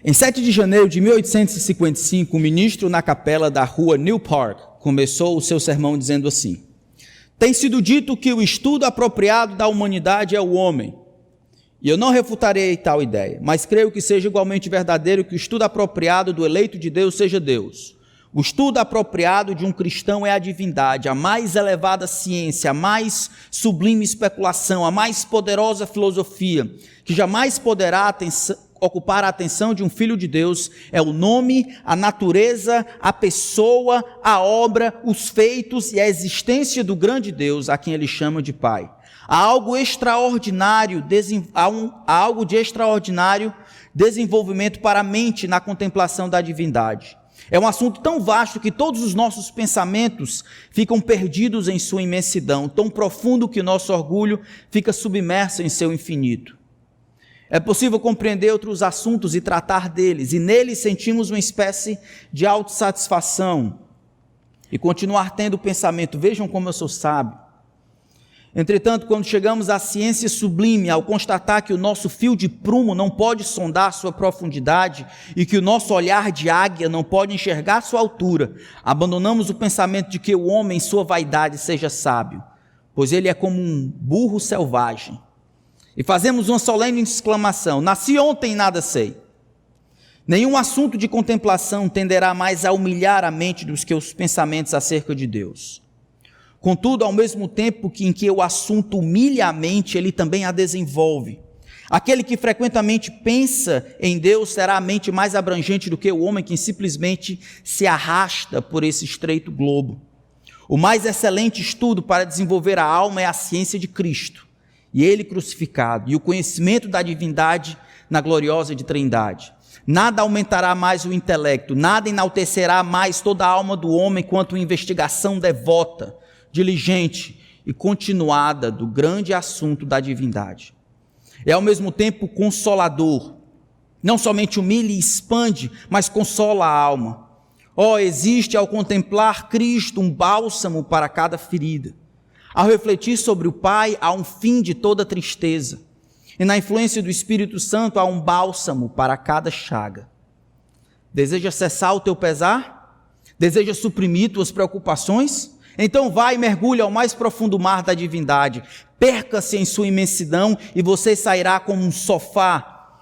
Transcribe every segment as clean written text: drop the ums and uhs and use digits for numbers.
Em 7 de janeiro de 1855, o ministro na capela da rua New Park começou o seu sermão dizendo assim: tem sido dito que o estudo apropriado da humanidade é o homem. E eu não refutarei tal ideia, mas creio que seja igualmente verdadeiro que o estudo apropriado do eleito de Deus seja Deus. O estudo apropriado de um cristão é a divindade, a mais elevada ciência, a mais sublime especulação, a mais poderosa filosofia, que jamais poderá ocupar a atenção de um filho de Deus, é o nome, a natureza, a pessoa, a obra, os feitos e a existência do grande Deus, a quem ele chama de Pai. Há algo extraordinário, há algo de extraordinário desenvolvimento para a mente na contemplação da divindade. É um assunto tão vasto que todos os nossos pensamentos ficam perdidos em sua imensidão, tão profundo que nosso orgulho fica submerso em seu infinito. É possível compreender outros assuntos e tratar deles, e neles sentimos uma espécie de autossatisfação e continuar tendo o pensamento: vejam como eu sou sábio. Entretanto, quando chegamos à ciência sublime, ao constatar que o nosso fio de prumo não pode sondar sua profundidade e que o nosso olhar de águia não pode enxergar sua altura, abandonamos o pensamento de que o homem em sua vaidade seja sábio, pois ele é como um burro selvagem. E fazemos uma solene exclamação: nasci ontem e nada sei. Nenhum assunto de contemplação tenderá mais a humilhar a mente dos que os pensamentos acerca de Deus. Contudo, ao mesmo tempo em que o assunto humilha a mente, ele também a desenvolve. Aquele que frequentemente pensa em Deus terá a mente mais abrangente do que o homem que simplesmente se arrasta por esse estreito globo. O mais excelente estudo para desenvolver a alma é a ciência de Cristo, e ele crucificado, e o conhecimento da divindade na gloriosa de Trindade. Nada aumentará mais o intelecto, nada enaltecerá mais toda a alma do homem quanto uma investigação devota, diligente e continuada do grande assunto da divindade. É ao mesmo tempo consolador, não somente humilha e expande, mas consola a alma. Existe ao contemplar Cristo um bálsamo para cada ferida. Ao refletir sobre o Pai, há um fim de toda tristeza. E na influência do Espírito Santo há um bálsamo para cada chaga. Deseja cessar o teu pesar? Deseja suprimir tuas preocupações? Então vai e mergulha ao mais profundo mar da divindade, perca-se em sua imensidão e você sairá como um sofá,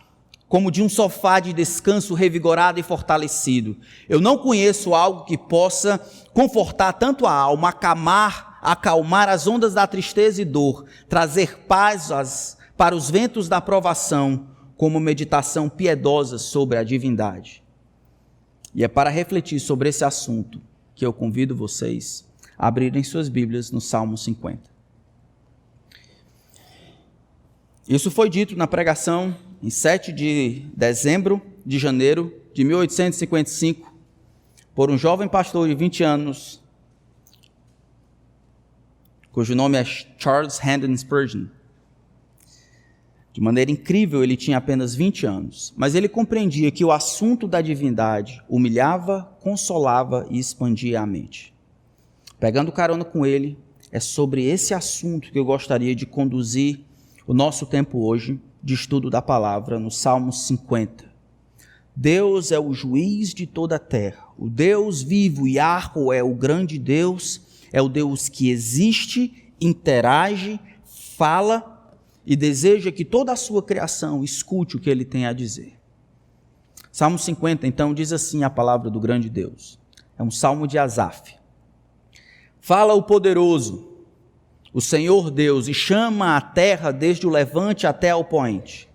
como de um sofá de descanso revigorado e fortalecido. Eu não conheço algo que possa confortar tanto a alma, acalmar as ondas da tristeza e dor, trazer paz para os ventos da provação, como meditação piedosa sobre a divindade. E é para refletir sobre esse assunto que eu convido vocês abrirem suas Bíblias no Salmo 50. Isso foi dito na pregação em 7 de janeiro de 1855, por um jovem pastor de 20 anos, cujo nome é Charles Haddon Spurgeon. De maneira incrível, ele tinha apenas 20 anos, mas ele compreendia que o assunto da divindade humilhava, consolava e expandia a mente. Pegando carona com ele, é sobre esse assunto que eu gostaria de conduzir o nosso tempo hoje de estudo da palavra no Salmo 50. Deus é o juiz de toda a terra, o Deus vivo, Yahweh é o grande Deus, é o Deus que existe, interage, fala e deseja que toda a sua criação escute o que ele tem a dizer. Salmo 50, então, diz assim a palavra do grande Deus. É um salmo de Asaf. Fala o poderoso, o Senhor Deus, e chama a terra desde o levante até ao poente.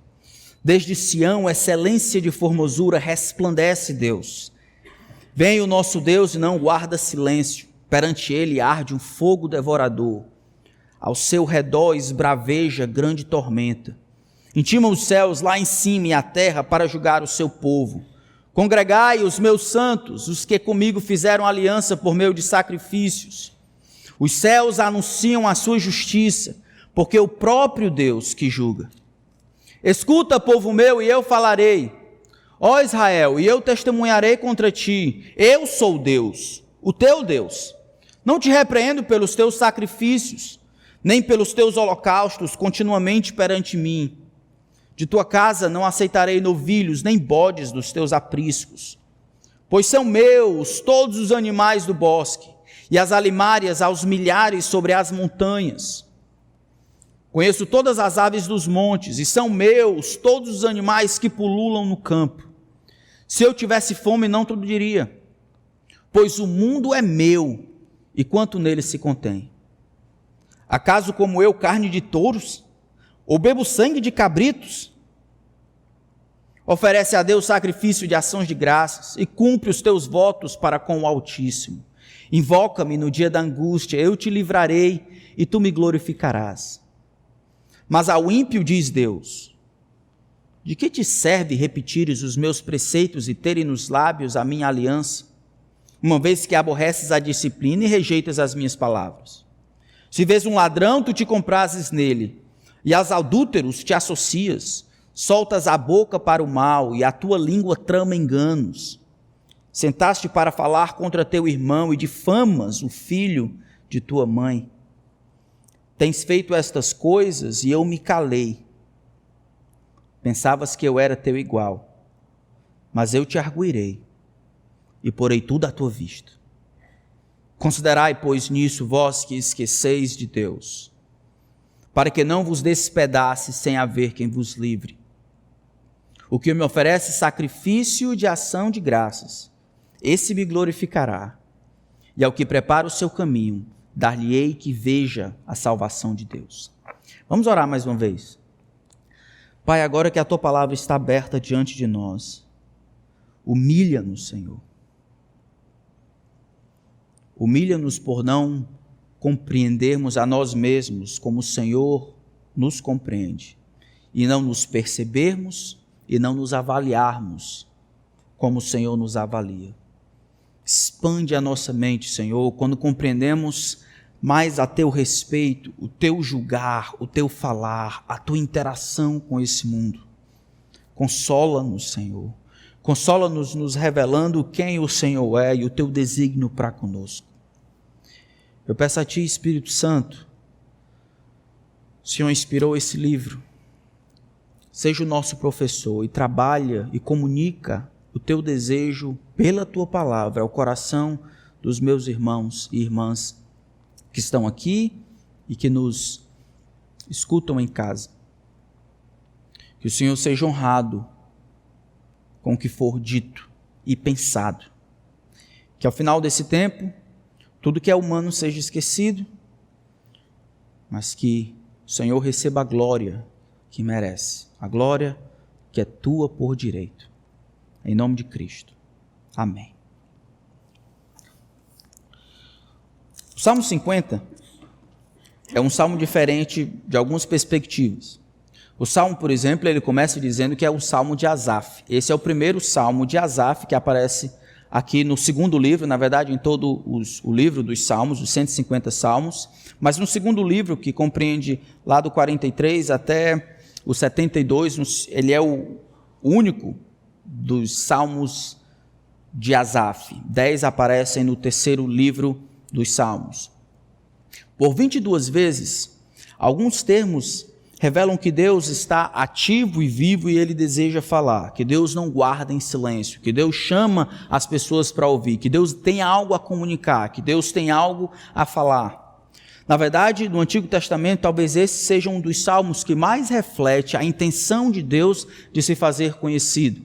Desde Sião, excelência de formosura, resplandece Deus. Vem o nosso Deus e não guarda silêncio. Perante ele arde um fogo devorador. Ao seu redor esbraveja grande tormenta. Intima os céus lá em cima e a terra para julgar o seu povo. Congregai os meus santos, os que comigo fizeram aliança por meio de sacrifícios. Os céus anunciam a sua justiça, porque o próprio Deus que julga. Escuta, povo meu, e eu falarei. Ó Israel, e eu testemunharei contra ti. Eu sou Deus, o teu Deus. Não te repreendo pelos teus sacrifícios, nem pelos teus holocaustos continuamente perante mim. De tua casa não aceitarei novilhos, nem bodes dos teus apriscos, pois são meus todos os animais do bosque, e as alimárias aos milhares sobre as montanhas. Conheço todas as aves dos montes, e são meus todos os animais que pululam no campo. Se eu tivesse fome, não te diria, pois o mundo é meu, e quanto nele se contém. Acaso como eu carne de touros? Ou bebo sangue de cabritos? Oferece a Deus sacrifício de ações de graças, e cumpre os teus votos para com o Altíssimo. Invoca-me no dia da angústia, eu te livrarei, e tu me glorificarás. Mas ao ímpio diz Deus: de que te serve repetires os meus preceitos e teres nos lábios a minha aliança, uma vez que aborreces a disciplina e rejeitas as minhas palavras? Se vês um ladrão, tu te comprases nele, e aos adúlteros te associas, soltas a boca para o mal, e a tua língua trama enganos. Sentaste para falar contra teu irmão, e difamas o filho de tua mãe. Tens feito estas coisas, e eu me calei. Pensavas que eu era teu igual, mas eu te arguirei, e porei tudo à tua vista. Considerai, pois, nisso vós que esqueceis de Deus, para que não vos despedace sem haver quem vos livre. O que me oferece sacrifício de ação de graças, esse me glorificará, e ao que prepara o seu caminho, dar-lhe-ei que veja a salvação de Deus. Vamos orar mais uma vez. Pai, agora que a tua palavra está aberta diante de nós, humilha-nos, Senhor. Humilha-nos por não compreendermos a nós mesmos como o Senhor nos compreende, e não nos percebermos e não nos avaliarmos como o Senhor nos avalia. Expande a nossa mente, Senhor, quando compreendemos mais a teu respeito, o teu julgar, o teu falar, a tua interação com esse mundo. Consola-nos, Senhor. Consola-nos nos revelando quem o Senhor é e o teu desígnio para conosco. Eu peço a ti, Espírito Santo, o Senhor inspirou esse livro. Seja o nosso professor e trabalha e comunica o teu desejo pela tua palavra ao coração dos meus irmãos e irmãs que estão aqui e que nos escutam em casa. Que o Senhor seja honrado com o que for dito e pensado. Que ao final desse tempo, tudo que é humano seja esquecido, mas que o Senhor receba a glória que merece, a glória que é tua por direito. Em nome de Cristo. Amém. O Salmo 50 é um salmo diferente de algumas perspectivas. O salmo, por exemplo, ele começa dizendo que é um salmo de Asaf. Esse é o primeiro salmo de Asaf que aparece aqui no segundo livro, na verdade em todo o livro dos salmos, os 150 salmos, mas no segundo livro, que compreende lá do 43 até o 72, ele é o único dos salmos de Asaf. 10 aparecem no terceiro livro dos salmos. Por 22 vezes, alguns termos revelam que Deus está ativo e vivo e ele deseja falar, que Deus não guarda em silêncio, que Deus chama as pessoas para ouvir, que Deus tem algo a comunicar, que Deus tem algo a falar. Na verdade, no Antigo Testamento, talvez esse seja um dos salmos que mais reflete a intenção de Deus de se fazer conhecido.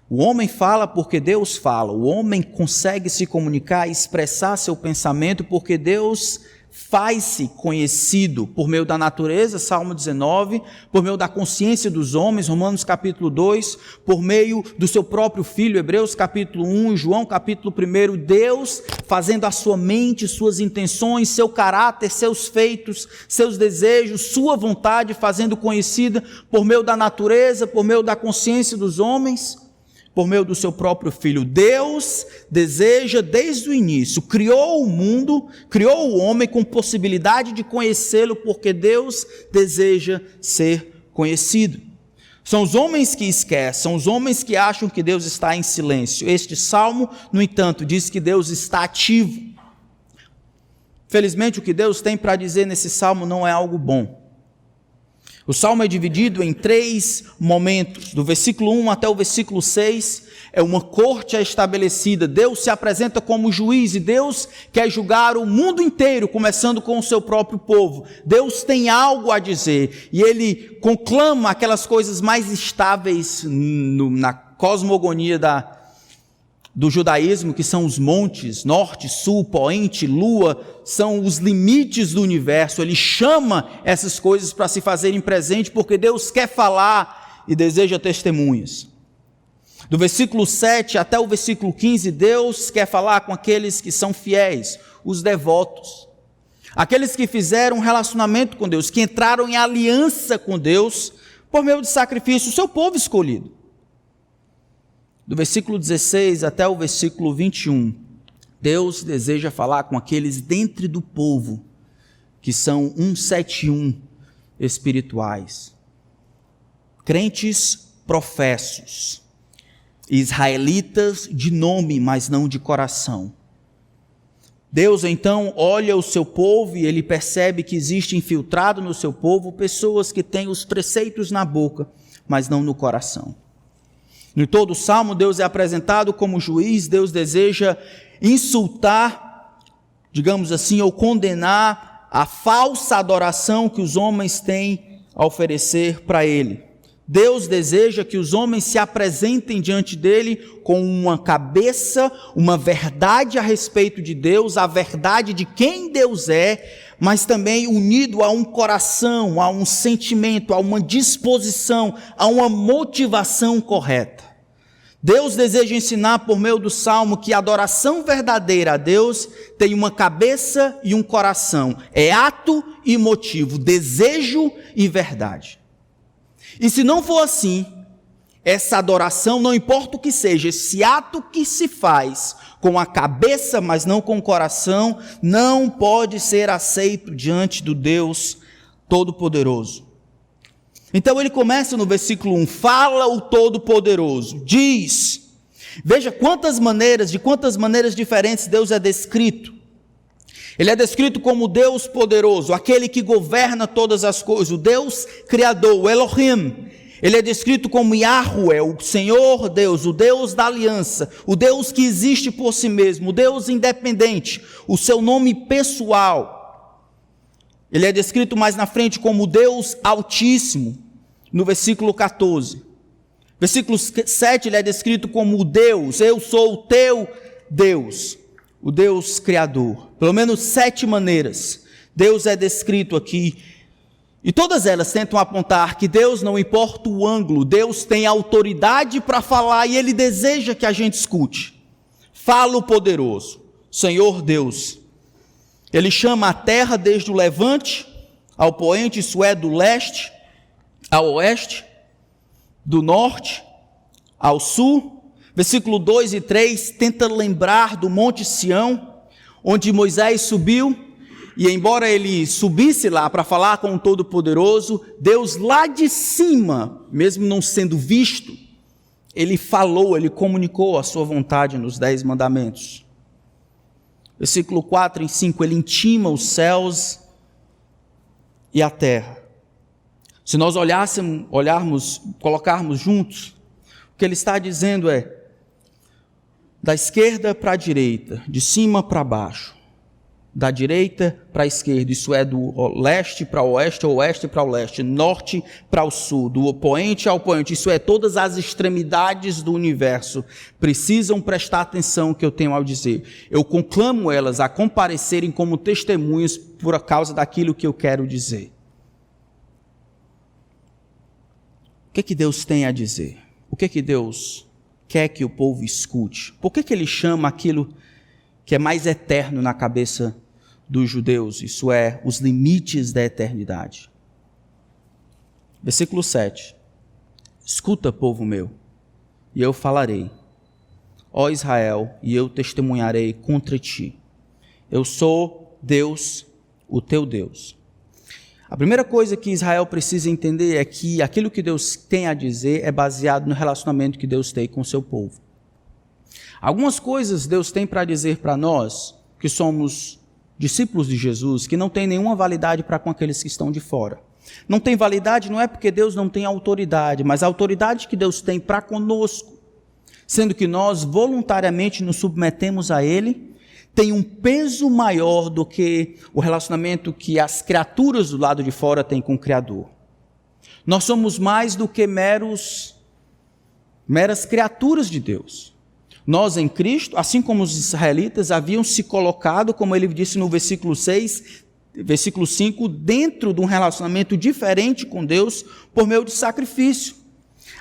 O homem fala porque Deus fala, o homem consegue se comunicar e expressar seu pensamento porque Deus faz-se conhecido por meio da natureza, Salmo 19, por meio da consciência dos homens, Romanos capítulo 2, por meio do seu próprio Filho, Hebreus capítulo 1, João capítulo 1, Deus fazendo a sua mente, suas intenções, seu caráter, seus feitos, seus desejos, sua vontade, fazendo conhecida por meio da natureza, por meio da consciência dos homens, por meio do seu próprio Filho. Deus deseja desde o início, criou o mundo, criou o homem com possibilidade de conhecê-lo, porque Deus deseja ser conhecido. São os homens que esquecem, são os homens que acham que Deus está em silêncio. Este salmo, no entanto, diz que Deus está ativo. Felizmente, o que Deus tem para dizer nesse salmo não é algo bom. O salmo é dividido em 3 momentos. Do versículo 1 até o versículo 6 é uma corte estabelecida. Deus se apresenta como juiz e Deus quer julgar o mundo inteiro, começando com o seu próprio povo. Deus tem algo a dizer e ele conclama aquelas coisas mais estáveis na cosmogonia do judaísmo, que são os montes, norte, sul, poente, lua, são os limites do universo. Ele chama essas coisas para se fazerem presente, porque Deus quer falar e deseja testemunhas. Do versículo 7 até o versículo 15, Deus quer falar com aqueles que são fiéis, os devotos, aqueles que fizeram um relacionamento com Deus, que entraram em aliança com Deus por meio de sacrifício, o seu povo escolhido. Do versículo 16 até o versículo 21, Deus deseja falar com aqueles dentre do povo que são 171 espirituais, crentes professos, israelitas de nome, mas não de coração. Deus então olha o seu povo e ele percebe que existe infiltrado no seu povo pessoas que têm os preceitos na boca, mas não no coração. Em todo o salmo, Deus é apresentado como juiz. Deus deseja insultar, digamos assim, ou condenar a falsa adoração que os homens têm a oferecer para ele. Deus deseja que os homens se apresentem diante dele com uma cabeça, uma verdade a respeito de Deus, a verdade de quem Deus é, mas também unido a um coração, a um sentimento, a uma disposição, a uma motivação correta. Deus deseja ensinar por meio do Salmo que a adoração verdadeira a Deus tem uma cabeça e um coração, é ato e motivo, desejo e verdade. E se não for assim, essa adoração, não importa o que seja, esse ato que se faz com a cabeça, mas não com o coração, não pode ser aceito diante do Deus Todo-Poderoso. Então ele começa no versículo 1, fala o Todo-Poderoso, diz, veja de quantas maneiras diferentes Deus é descrito. Ele é descrito como Deus poderoso, aquele que governa todas as coisas, o Deus criador, o Elohim. Ele é descrito como Yahweh, o Senhor Deus, o Deus da aliança, o Deus que existe por si mesmo, o Deus independente, o seu nome pessoal. Ele é descrito mais na frente como Deus Altíssimo, no versículo 14. Versículo 7, ele é descrito como Deus, eu sou o teu Deus, o Deus Criador. Pelo menos 7 maneiras Deus é descrito aqui. E todas elas tentam apontar que Deus, não importa o ângulo, Deus tem autoridade para falar e Ele deseja que a gente escute. Fala o poderoso, Senhor Deus. Ele chama a terra desde o levante ao poente, isso é, do leste ao oeste, do norte ao sul. Versículo 2 e 3 tenta lembrar do Monte Sião, onde Moisés subiu, e embora ele subisse lá para falar com o Todo-Poderoso, Deus lá de cima, mesmo não sendo visto, ele falou, ele comunicou a sua vontade nos 10 mandamentos. Versículo 4 e 5, ele intima os céus e a terra. Se nós olharmos, colocarmos juntos, o que ele está dizendo é, da esquerda para a direita, de cima para baixo, da direita para a esquerda, isso é, do leste para o oeste, oeste para o leste, norte para o sul, do poente ao poente, isso é, todas as extremidades do universo precisam prestar atenção no que eu tenho a dizer. Eu conclamo elas a comparecerem como testemunhas por causa daquilo que eu quero dizer. O que Deus tem a dizer? O que Deus quer que o povo escute? Por que ele chama aquilo que é mais eterno na cabeça dos judeus? Isso é, os limites da eternidade. Versículo 7. Escuta, povo meu, e eu falarei. Ó Israel, e eu testemunharei contra ti. Eu sou Deus, o teu Deus. A primeira coisa que Israel precisa entender é que aquilo que Deus tem a dizer é baseado no relacionamento que Deus tem com o seu povo. Algumas coisas Deus tem para dizer para nós, que somos discípulos de Jesus, que não tem nenhuma validade para com aqueles que estão de fora. Não tem validade não é porque Deus não tem autoridade, mas a autoridade que Deus tem para conosco, sendo que nós voluntariamente nos submetemos a Ele, tem um peso maior do que o relacionamento que as criaturas do lado de fora têm com o Criador. Nós somos mais do que meras criaturas de Deus. Nós em Cristo, assim como os israelitas, haviam se colocado, como ele disse no versículo 6, versículo 5, dentro de um relacionamento diferente com Deus por meio de sacrifício.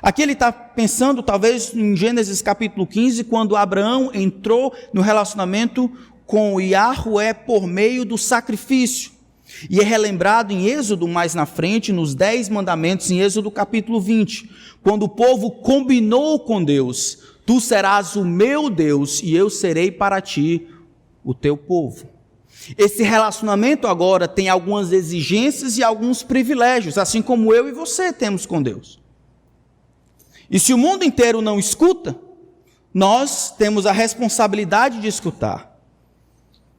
Aqui ele está pensando talvez em Gênesis capítulo 15, quando Abraão entrou no relacionamento com Yahvé por meio do sacrifício. E é relembrado em Êxodo mais na frente, nos 10 mandamentos, em Êxodo capítulo 20, quando o povo combinou com Deus: tu serás o meu Deus e eu serei para ti o teu povo. Esse relacionamento agora tem algumas exigências e alguns privilégios, assim como eu e você temos com Deus. E se o mundo inteiro não escuta, nós temos a responsabilidade de escutar.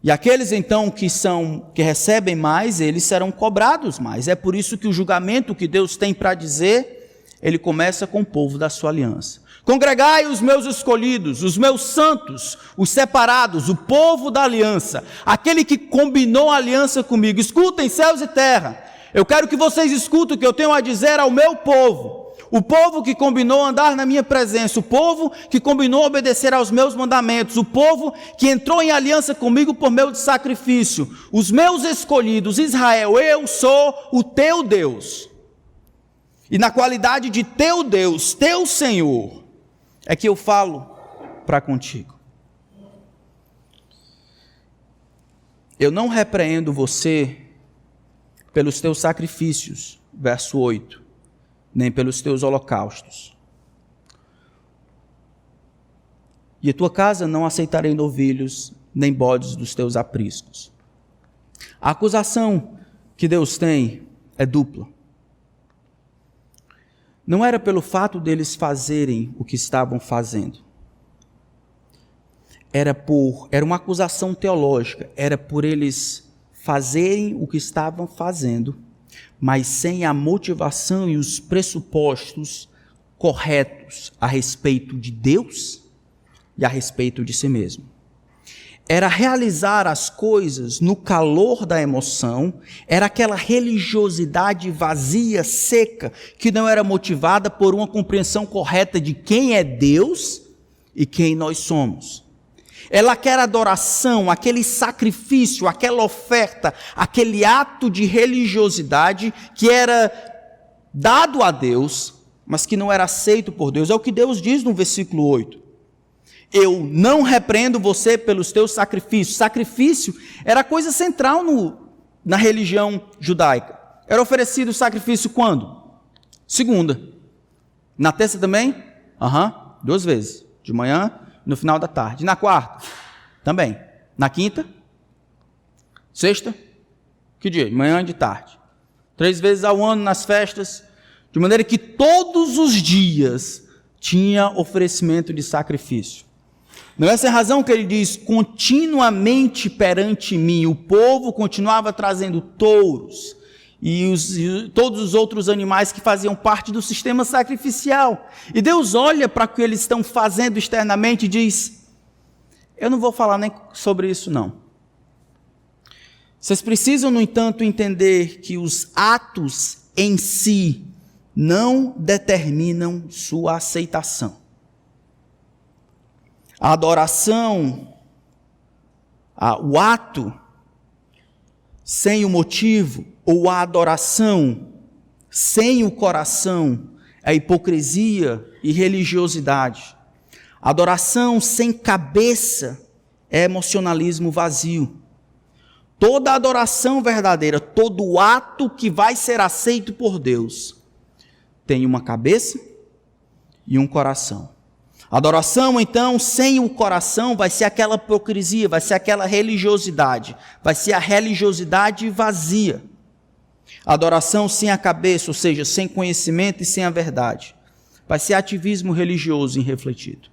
E aqueles então que recebem mais, eles serão cobrados mais. É por isso que o julgamento que Deus tem para dizer, ele começa com o povo da sua aliança. Congregai os meus escolhidos, os meus santos, os separados, o povo da aliança, aquele que combinou a aliança comigo. Escutem, céus e terra. Eu quero que vocês escutem o que eu tenho a dizer ao meu povo. O povo que combinou andar na minha presença, o povo que combinou obedecer aos meus mandamentos, o povo que entrou em aliança comigo por meio de sacrifício, os meus escolhidos, Israel, eu sou o teu Deus. E na qualidade de teu Deus, teu Senhor, é que eu falo para contigo. Eu não repreendo você pelos teus sacrifícios, verso 8. Nem pelos teus holocaustos. E a tua casa não aceitarei novilhos, nem bodes dos teus apriscos. A acusação que Deus tem é dupla. Não era pelo fato deles fazerem o que estavam fazendo. Era uma acusação teológica, era por eles fazerem o que estavam fazendo, mas sem a motivação e os pressupostos corretos a respeito de Deus e a respeito de si mesmo. Era realizar as coisas no calor da emoção, era aquela religiosidade vazia, seca, que não era motivada por uma compreensão correta de quem é Deus e quem nós somos. Ela quer adoração, aquele sacrifício, aquela oferta, aquele ato de religiosidade que era dado a Deus, mas que não era aceito por Deus. É o que Deus diz no versículo 8. Eu não repreendo você pelos teus sacrifícios. Sacrifício era coisa central na religião judaica. Era oferecido sacrifício quando? Segunda. Na terça também? 2 vezes. De manhã, no final da tarde. Na quarta? Também. Na quinta? Sexta? Que dia? De manhã e de tarde. 3 vezes ao ano nas festas, de maneira que todos os dias tinha oferecimento de sacrifício. Não é sem razão que ele diz, continuamente perante mim, o povo continuava trazendo touros e todos os outros animais que faziam parte do sistema sacrificial. E Deus olha para o que eles estão fazendo externamente e diz, eu não vou falar nem sobre isso não. Vocês precisam, no entanto, entender que os atos em si não determinam sua aceitação. A adoração, o ato sem o motivo, ou a adoração sem o coração, é hipocrisia e religiosidade. A adoração sem cabeça é emocionalismo vazio. Toda adoração verdadeira, todo ato que vai ser aceito por Deus, tem uma cabeça e um coração. Adoração, então, sem o coração, vai ser aquela hipocrisia, vai ser aquela religiosidade, vai ser a religiosidade vazia. Adoração sem a cabeça, ou seja, sem conhecimento e sem a verdade, vai ser ativismo religioso irrefletido.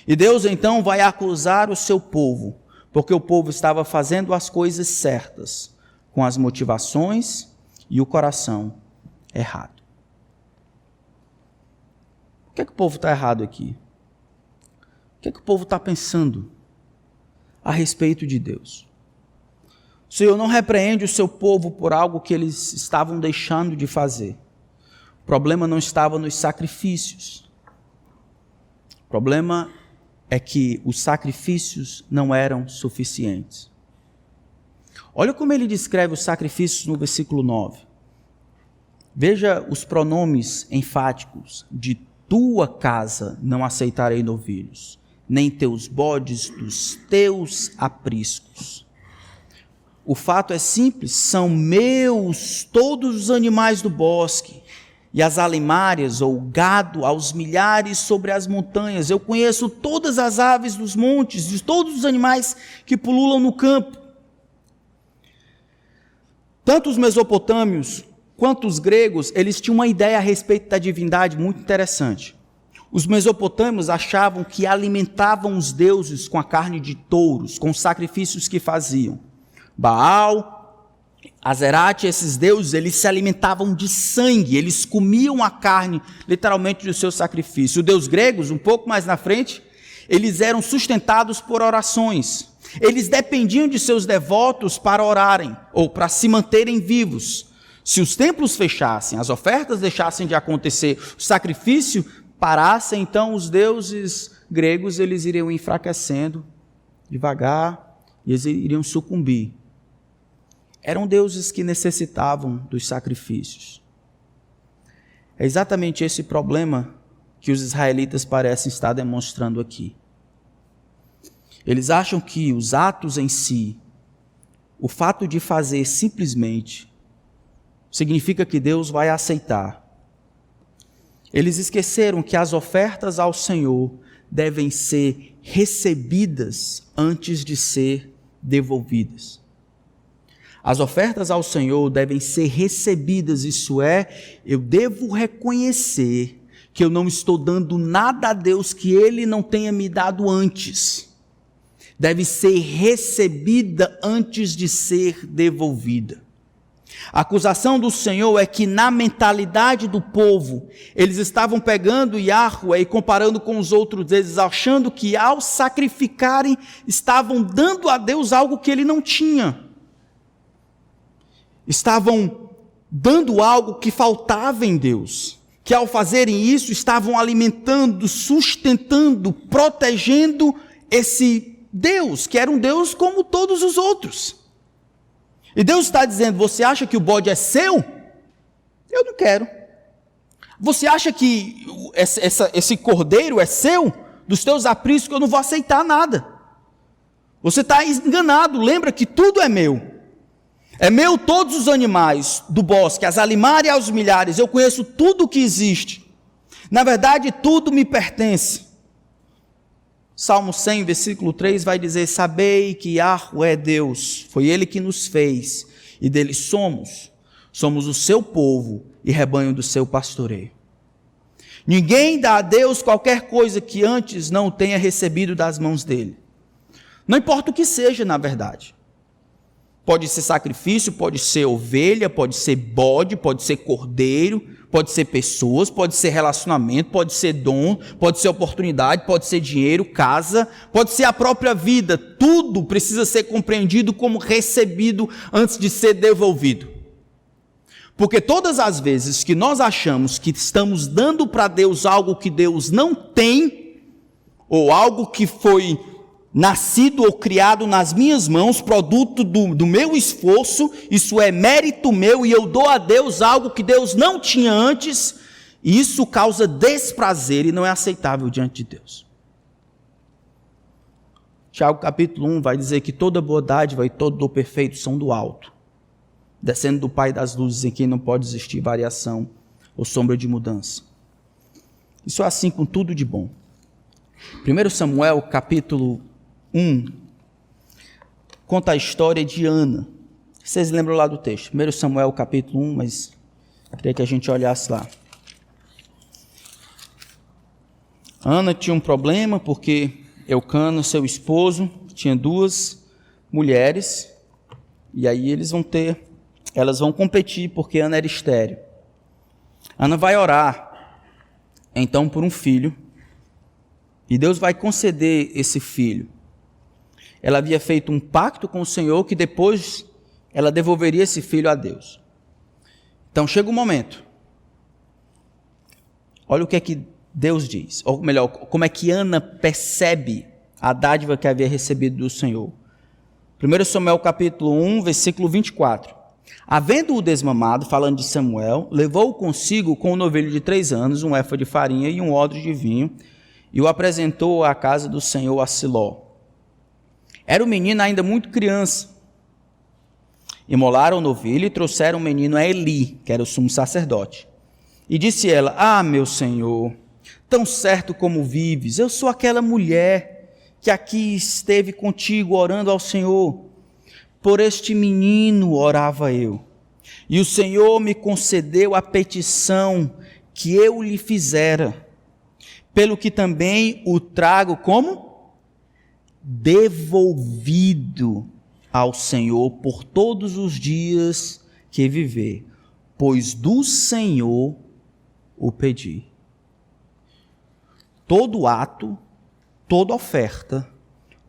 E Deus, então, vai acusar o seu povo, porque o povo estava fazendo as coisas certas, com as motivações e o coração errado. O que é que o povo está errado aqui? O que é que o povo está pensando a respeito de Deus? O Senhor não repreende o seu povo por algo que eles estavam deixando de fazer. O problema não estava nos sacrifícios. O problema é que os sacrifícios não eram suficientes. Olha como ele descreve os sacrifícios no versículo 9. Veja os pronomes enfáticos: de tua casa não aceitarei novilhos, nem teus bodes dos teus apriscos. O fato é simples: são meus todos os animais do bosque, e as alimárias ou gado aos milhares sobre as montanhas. Eu conheço todas as aves dos montes, de todos os animais que pululam no campo. Tanto os mesopotâmios quanto os gregos, eles tinham uma ideia a respeito da divindade muito interessante. Os mesopotâmios achavam que alimentavam os deuses com a carne de touros, com os sacrifícios que faziam. Baal, Azerate, esses deuses, eles se alimentavam de sangue, eles comiam a carne, literalmente, do seu sacrifício. Os deuses gregos, um pouco mais na frente, eles eram sustentados por orações. Eles dependiam de seus devotos para orarem, ou para se manterem vivos. Se os templos fechassem, as ofertas deixassem de acontecer, o sacrifício parasse, então os deuses gregos eles iriam enfraquecendo devagar e eles iriam sucumbir. Eram deuses que necessitavam dos sacrifícios. É exatamente esse problema que os israelitas parecem estar demonstrando aqui. Eles acham que os atos em si, o fato de fazer simplesmente, significa que Deus vai aceitar. Eles esqueceram que as ofertas ao Senhor devem ser recebidas antes de ser devolvidas. As ofertas ao Senhor devem ser recebidas, isso é, eu devo reconhecer que eu não estou dando nada a Deus que Ele não tenha me dado antes. Deve ser recebida antes de ser devolvida. A acusação do Senhor é que na mentalidade do povo, eles estavam pegando Yahweh e comparando com os outros deuses, achando que ao sacrificarem, estavam dando a Deus algo que Ele não tinha. Estavam dando algo que faltava em Deus. Que ao fazerem isso, estavam alimentando, sustentando, protegendo esse Deus, que era um Deus como todos os outros. E Deus está dizendo: você acha que o bode é seu? Eu não quero. Você acha que esse cordeiro é seu? Dos teus apriscos eu não vou aceitar nada. Você está enganado. Lembra que tudo é meu. É meu todos os animais do bosque, as alimárias e aos milhares. Eu conheço tudo o que existe. Na verdade, tudo me pertence. Salmo 100, versículo 3 vai dizer: sabei que Yahweh é Deus, foi Ele que nos fez, e dele somos o seu povo e rebanho do seu pastoreio. Ninguém dá a Deus qualquer coisa que antes não tenha recebido das mãos dele. Não importa o que seja, na verdade. Pode ser sacrifício, pode ser ovelha, pode ser bode, pode ser cordeiro, pode ser pessoas, pode ser relacionamento, pode ser dom, pode ser oportunidade, pode ser dinheiro, casa, pode ser a própria vida. Tudo precisa ser compreendido como recebido antes de ser devolvido. Porque todas as vezes que nós achamos que estamos dando para Deus algo que Deus não tem, ou algo que foi nascido ou criado nas minhas mãos, produto do meu esforço, isso é mérito meu, e eu dou a Deus algo que Deus não tinha antes, e isso causa desprazer e não é aceitável diante de Deus. Tiago capítulo 1 vai dizer que toda boa dádiva e todo dom perfeito são do alto, descendo do Pai das luzes, em quem não pode existir variação ou sombra de mudança. Isso é assim com tudo de bom. 1 Samuel capítulo 1 conta a história de Ana. Vocês lembram lá do texto? 1 Samuel capítulo 1, mas queria que a gente olhasse lá. Ana tinha um problema porque Eucana, seu esposo, tinha 2 mulheres, e aí eles vão ter elas vão competir porque Ana era estéril. Ana vai orar, então, por um filho, e Deus vai conceder esse filho. Ela havia feito um pacto com o Senhor que depois ela devolveria esse filho a Deus. Então chega um momento. Olha o que é que Deus diz, ou melhor, como é que Ana percebe a dádiva que havia recebido do Senhor. 1 Samuel capítulo 1, versículo 24. Havendo-o desmamado, falando de Samuel, levou-o consigo com um novilho de 3 anos, um éfa de farinha e um odre de vinho, e o apresentou à casa do Senhor a Siló. Era o menino ainda muito criança. Imolaram o novilho e trouxeram o menino a Eli, que era o sumo sacerdote. E disse ela: Ah, meu senhor, tão certo como vives, eu sou aquela mulher que aqui esteve contigo orando ao Senhor. Por este menino orava eu. E o Senhor me concedeu a petição que eu lhe fizera, pelo que também o trago como devolvido ao Senhor por todos os dias que viver, pois do Senhor o pedi. Todo ato, toda oferta,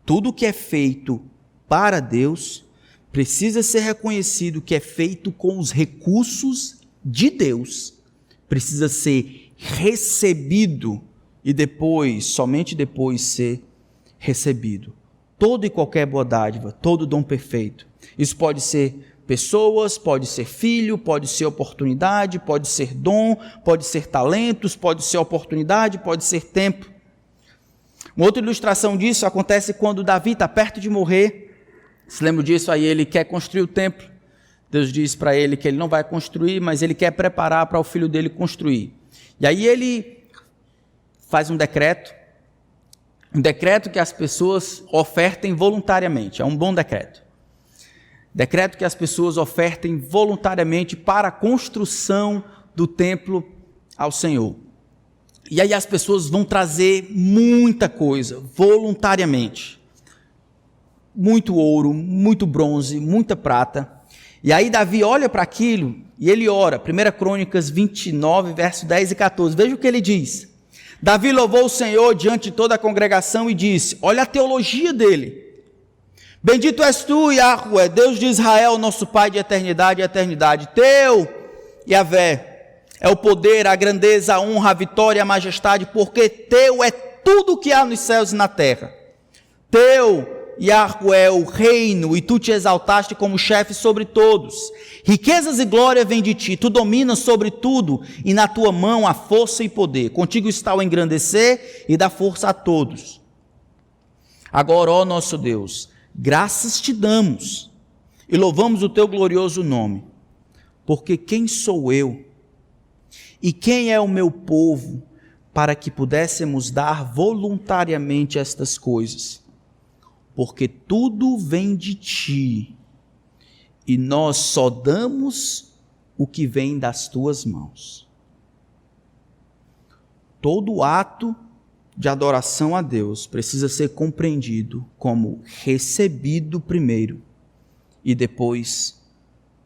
tudo que é feito para Deus, precisa ser reconhecido que é feito com os recursos de Deus, precisa ser recebido e depois, somente depois, ser recebido. Toda e qualquer boa dádiva, todo dom perfeito. Isso pode ser pessoas, pode ser filho, pode ser oportunidade, pode ser dom, pode ser talentos, pode ser oportunidade, pode ser tempo. Uma outra ilustração disso acontece quando Davi está perto de morrer. Se lembra disso? Aí ele quer construir o templo. Deus diz para ele que ele não vai construir, mas ele quer preparar para o filho dele construir. E aí ele faz um decreto que as pessoas ofertem voluntariamente. É um bom decreto. Decreto que as pessoas ofertem voluntariamente para a construção do templo ao Senhor. E aí as pessoas vão trazer muita coisa, voluntariamente. Muito ouro, muito bronze, muita prata. E aí Davi olha para aquilo e ele ora. 1 Crônicas 29, verso 10 e 14. Veja o que ele diz. Davi louvou o Senhor diante de toda a congregação e disse, olha a teologia dele. Bendito és tu, Yahweh, Deus de Israel, nosso Pai de eternidade e eternidade. Teu, Yahvé, é o poder, a grandeza, a honra, a vitória e a majestade, porque teu é tudo o que há nos céus e na terra. Teu, Yahweh, é o reino, e tu te exaltaste como chefe sobre todos. Riquezas e glória vêm de ti, tu dominas sobre tudo, e na tua mão há força e poder. Contigo está o engrandecer e dar força a todos. Agora, ó nosso Deus, graças te damos, e louvamos o teu glorioso nome, porque quem sou eu, e quem é o meu povo, para que pudéssemos dar voluntariamente estas coisas? Porque tudo vem de ti, e nós só damos o que vem das tuas mãos. Todo ato de adoração a Deus precisa ser compreendido como recebido primeiro e depois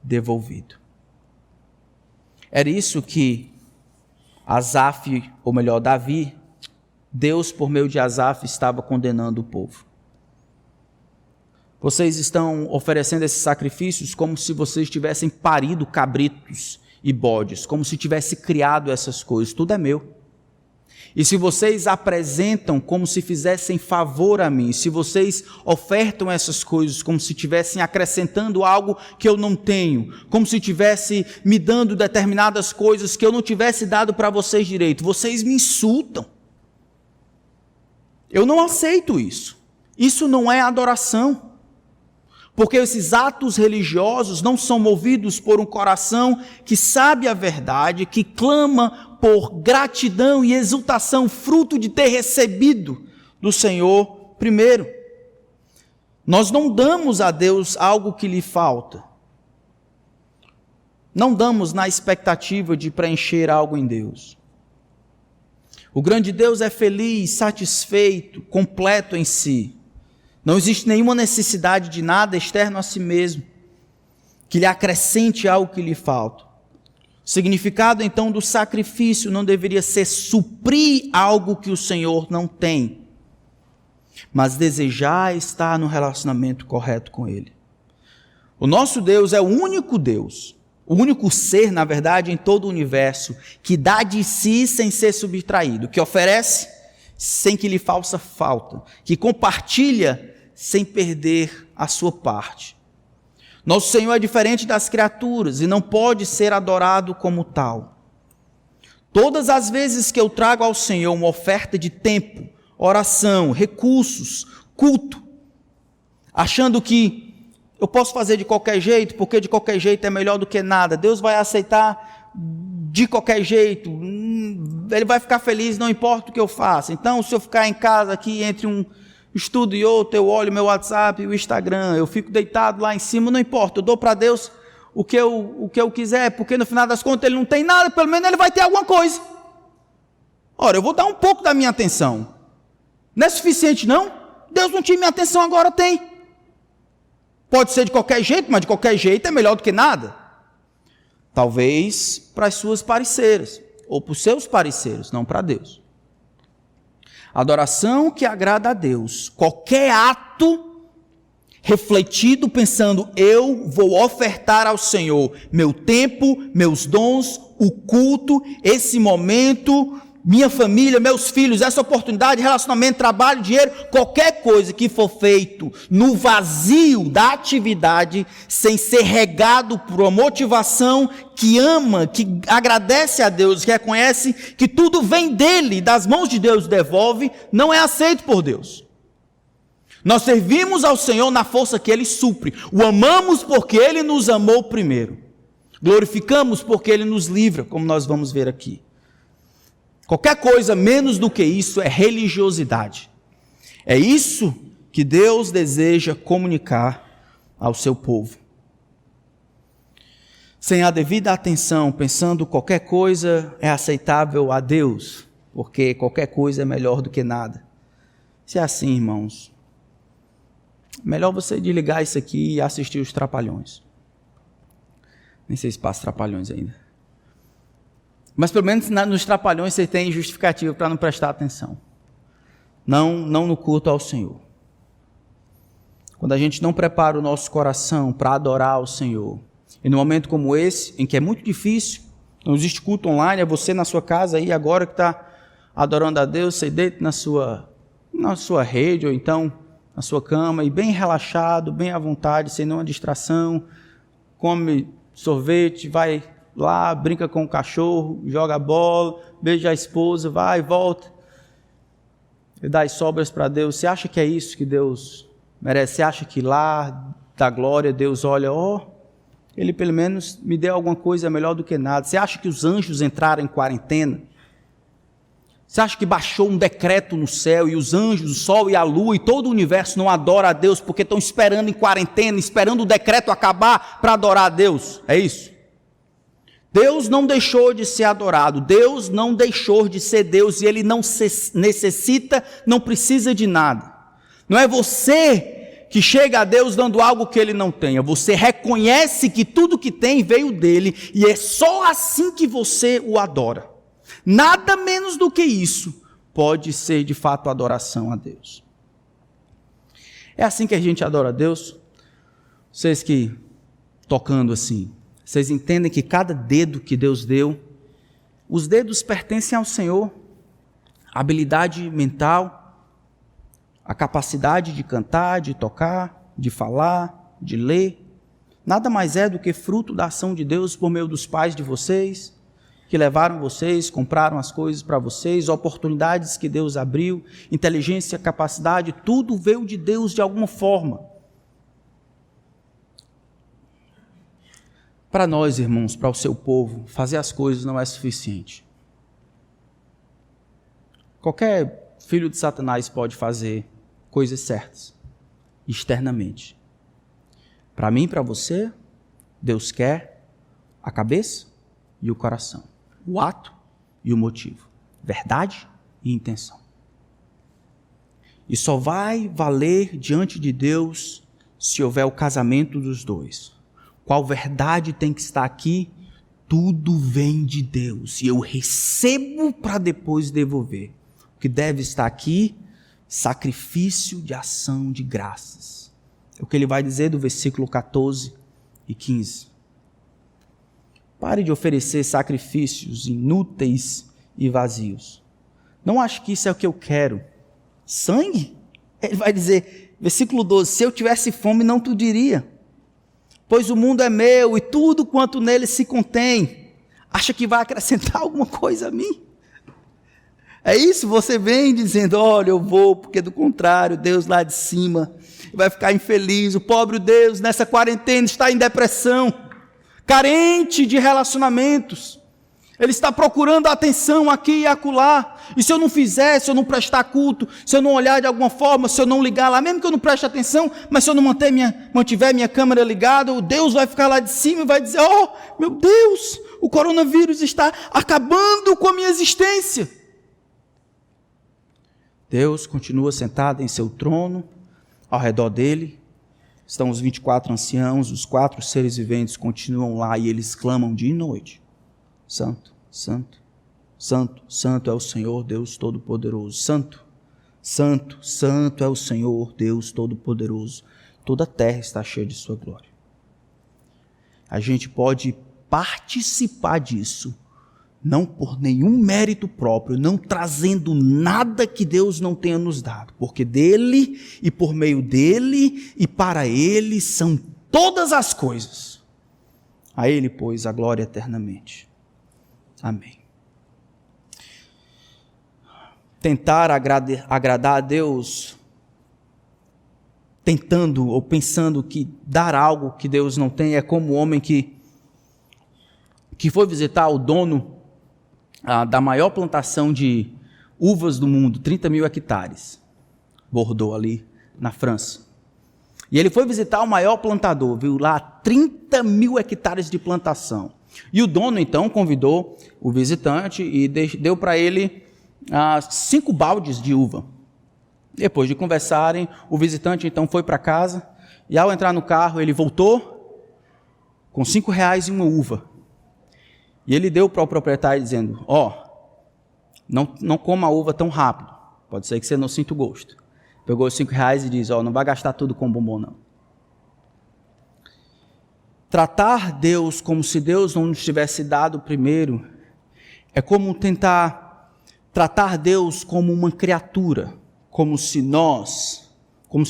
devolvido. Era isso que Asaf, ou melhor, Davi, Deus por meio de Asaf estava condenando o povo. Vocês estão oferecendo esses sacrifícios como se vocês tivessem parido cabritos e bodes, como se tivesse criado essas coisas. Tudo é meu. E se vocês apresentam como se fizessem favor a mim, se vocês ofertam essas coisas como se estivessem acrescentando algo que eu não tenho, como se estivesse me dando determinadas coisas que eu não tivesse dado para vocês direito, vocês me insultam. Eu não aceito isso. Isso não é adoração. Porque esses atos religiosos não são movidos por um coração que sabe a verdade, que clama por gratidão e exultação, fruto de ter recebido do Senhor primeiro. Nós não damos a Deus algo que lhe falta. Não damos na expectativa de preencher algo em Deus. O grande Deus é feliz, satisfeito, completo em si. Não existe nenhuma necessidade de nada externo a si mesmo. que lhe acrescente algo que lhe falta. O significado, então, do sacrifício não deveria ser suprir algo que o Senhor não tem, mas desejar estar no relacionamento correto com Ele. O nosso Deus é o único Deus, o único ser, na verdade, em todo o universo, que dá de si sem ser subtraído, que oferece sem que lhe faça falta, que compartilha sem perder a sua parte. Nosso Senhor é diferente das criaturas e não pode ser adorado como tal. Todas as vezes que eu trago ao Senhor uma oferta de tempo, oração, recursos, culto, achando que eu posso fazer de qualquer jeito, porque de qualquer jeito é melhor do que nada, Deus vai aceitar de qualquer jeito, Ele vai ficar feliz, não importa o que eu faça. Então, se eu ficar em casa aqui entre um estudo e outro, eu olho meu WhatsApp e o Instagram, eu fico deitado lá em cima, não importa, eu dou para Deus o que eu quiser, porque no final das contas Ele não tem nada, pelo menos Ele vai ter alguma coisa. Ora, eu vou dar um pouco da minha atenção. Não é suficiente não? Deus não tinha minha atenção, agora tem. Pode ser de qualquer jeito, mas de qualquer jeito é melhor do que nada. Talvez para as suas parceiras, ou para os seus parceiros, não para Deus. Adoração que agrada a Deus, qualquer ato refletido pensando, eu vou ofertar ao Senhor meu tempo, meus dons, o culto, esse momento, minha família, meus filhos, essa oportunidade, relacionamento, trabalho, dinheiro, qualquer coisa que for feito no vazio da atividade, sem ser regado por uma motivação que ama, que agradece a Deus, que reconhece que tudo vem dele, das mãos de Deus devolve, não é aceito por Deus. Nós servimos ao Senhor na força que Ele supre, o amamos porque Ele nos amou primeiro, glorificamos porque Ele nos livra, como nós vamos ver aqui. Qualquer coisa menos do que isso é religiosidade. É isso que Deus deseja comunicar ao seu povo. Sem a devida atenção, pensando qualquer coisa é aceitável a Deus, porque qualquer coisa é melhor do que nada. Se é assim, irmãos, melhor você desligar isso aqui e assistir os Trapalhões. Nem sei se passa Trapalhões ainda. Mas pelo menos nos Trapalhões você tem justificativa para não prestar atenção. Não no culto ao Senhor. Quando a gente não prepara o nosso coração para adorar ao Senhor, e num momento como esse, em que é muito difícil, não existe culto online, é você na sua casa aí agora que está adorando a Deus, você deita na sua rede, ou então na sua cama, e bem relaxado, bem à vontade, sem nenhuma distração, come sorvete, vai lá, brinca com o cachorro, joga bola, beija a esposa, vai e volta, e dá as sobras para Deus. Você acha que é isso que Deus merece? Você acha que lá da glória Deus olha, Ele pelo menos me deu alguma coisa melhor do que nada? Você acha que os anjos entraram em quarentena? Você acha que baixou um decreto no céu e os anjos, o sol e a lua e todo o universo não adoram a Deus porque estão esperando em quarentena, esperando o decreto acabar para adorar a Deus? É isso? Deus não deixou de ser adorado, Deus não deixou de ser Deus e Ele não necessita, não precisa de nada. Não é você que chega a Deus dando algo que Ele não tenha, você reconhece que tudo que tem veio dEle e é só assim que você o adora. Nada menos do que isso pode ser de fato adoração a Deus. É assim que a gente adora a Deus? Vocês que tocando assim, vocês entendem que cada dedo que Deus deu, os dedos pertencem ao Senhor, a habilidade mental, a capacidade de cantar, de tocar, de falar, de ler, nada mais é do que fruto da ação de Deus por meio dos pais de vocês, que levaram vocês, compraram as coisas para vocês, oportunidades que Deus abriu, inteligência, capacidade, tudo veio de Deus de alguma forma. Para nós, irmãos, para o seu povo, fazer as coisas não é suficiente. Qualquer filho de Satanás pode fazer coisas certas, externamente. Para mim e para você, Deus quer a cabeça e o coração, o ato e o motivo, verdade e intenção. E só vai valer diante de Deus se houver o casamento dos dois. qual verdade tem que estar aqui? Tudo vem de Deus e eu recebo para depois devolver. O que deve estar aqui? Sacrifício de ação de graças. É o que ele vai dizer do versículo 14 e 15. Pare de oferecer sacrifícios inúteis e vazios. Não acho que isso é o que eu quero. Sangue? Ele vai dizer, versículo 12, se eu tivesse fome não tu diria, pois o mundo é meu e tudo quanto nele se contém. Acha que vai acrescentar alguma coisa a mim? É isso, você vem dizendo, olha, eu vou, porque do contrário, Deus lá de cima vai ficar infeliz. O pobre Deus nessa quarentena está em depressão, carente de relacionamentos. Ele está procurando atenção aqui e acolá. E se eu não fizer, se eu não prestar culto, se eu não olhar de alguma forma, se eu não ligar lá, mesmo que eu não preste atenção, mas se eu não mantiver minha câmera ligada, o Deus vai ficar lá de cima e vai dizer, oh, meu Deus, o coronavírus está acabando com a minha existência. Deus continua sentado em seu trono, ao redor dele estão os 24 anciãos, os 4 seres viventes continuam lá e eles clamam dia e noite. Santo, santo, santo, santo é o Senhor Deus Todo-Poderoso. Santo, santo, santo é o Senhor Deus Todo-Poderoso. Toda a terra está cheia de sua glória. A gente pode participar disso, não por nenhum mérito próprio, não trazendo nada que Deus não tenha nos dado, porque dele e por meio dele e para ele são todas as coisas. A ele, pois, a glória eternamente. Amém. Tentar agradar a Deus, tentando ou pensando que dar algo que Deus não tem, é como o homem que foi visitar o dono da maior plantação de uvas do mundo, 30 mil hectares, Bordeaux ali na França. E ele foi visitar o maior plantador, viu lá 30 mil hectares de plantação. E o dono, então, convidou o visitante e deu para ele 5 baldes de uva. Depois de conversarem, o visitante, então, foi para casa e, ao entrar no carro, ele voltou com R$5 e uma uva. E ele deu para o proprietário dizendo, não coma a uva tão rápido, pode ser que você não sinta o gosto. Pegou os R$5 e diz, não vai gastar tudo com bombom, não. Tratar Deus como se Deus não nos tivesse dado primeiro é como tentar tratar Deus como uma criatura, como se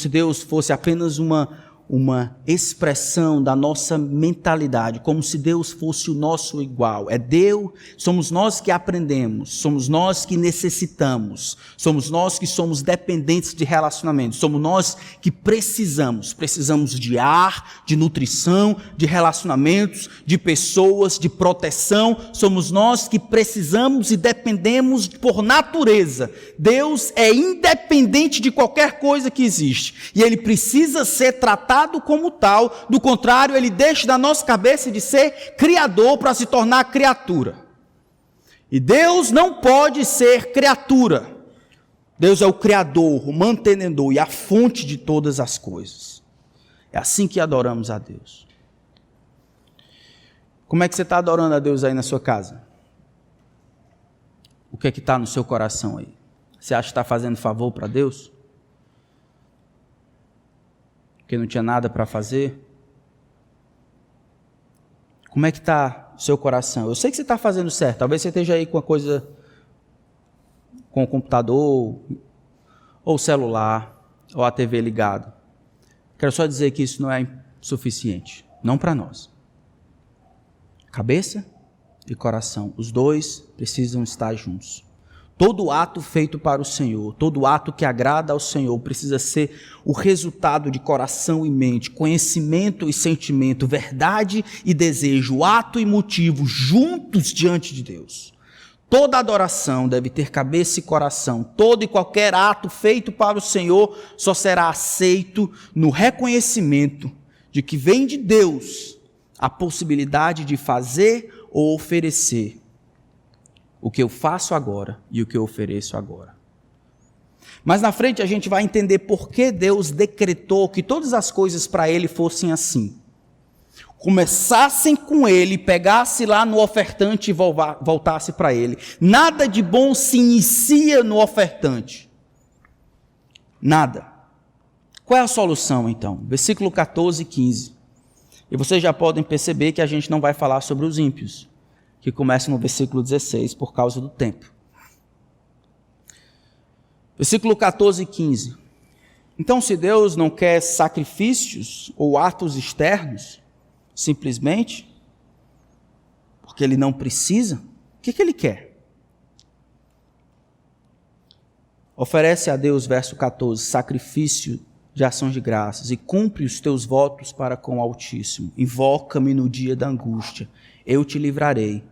Deus fosse apenas uma expressão da nossa mentalidade, como se Deus fosse o nosso igual. É Deus, somos nós que aprendemos, somos nós que necessitamos, somos nós que somos dependentes de relacionamento, somos nós que precisamos de ar, de nutrição, de relacionamentos, de pessoas, de proteção, somos nós que precisamos e dependemos por natureza. Deus é independente de qualquer coisa que existe, e Ele precisa ser tratado como tal, do contrário, ele deixa da nossa cabeça de ser criador para se tornar criatura. E Deus não pode ser criatura. Deus é o criador, o mantenedor e a fonte de todas as coisas. É assim que adoramos a Deus. Como é que você está adorando a Deus aí na sua casa? O que é que está no seu coração aí? Você acha que está fazendo favor para Deus? Porque não tinha nada para fazer? Como é que está o seu coração? Eu sei que você está fazendo certo, talvez você esteja aí com a coisa, com o computador, ou o celular, ou a TV ligado. Quero só dizer que isso não é suficiente, não para nós. Cabeça e coração, os dois precisam estar juntos. Todo ato feito para o Senhor, todo ato que agrada ao Senhor precisa ser o resultado de coração e mente, conhecimento e sentimento, verdade e desejo, ato e motivo juntos diante de Deus. Toda adoração deve ter cabeça e coração. Todo e qualquer ato feito para o Senhor só será aceito no reconhecimento de que vem de Deus a possibilidade de fazer ou oferecer o que eu faço agora e o que eu ofereço agora. Mas na frente a gente vai entender por que Deus decretou que todas as coisas para Ele fossem assim. começassem com ele, pegasse lá no ofertante e voltasse para ele. Nada de bom se inicia no ofertante. Nada. Qual é a solução então? Versículo 14 e 15. E vocês já podem perceber que a gente não vai falar sobre os ímpios, que começa no versículo 16 por causa do tempo. Versículo 14 e 15. Então, se Deus não quer sacrifícios ou atos externos, simplesmente porque ele não precisa, o que ele quer? Oferece a Deus, verso 14, sacrifício de ações de graças e cumpre os teus votos para com o Altíssimo. Invoca-me no dia da angústia, eu te livrarei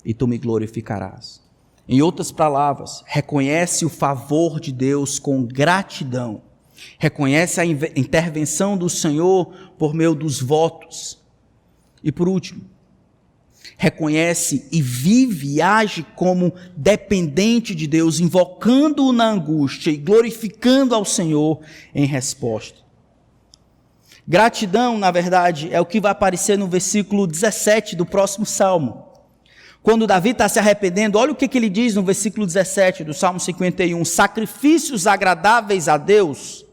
e tu me glorificarás. Em outras palavras, reconhece o favor de Deus com gratidão. Reconhece a intervenção do Senhor por meio dos votos. E por último, reconhece e vive e age como dependente de Deus, invocando-o na angústia e glorificando ao Senhor em resposta. Gratidão, na verdade, é o que vai aparecer no versículo 17 do próximo Salmo. Quando Davi está se arrependendo, olha o que ele diz no versículo 17 do Salmo 51. Sacrifícios agradáveis a Deus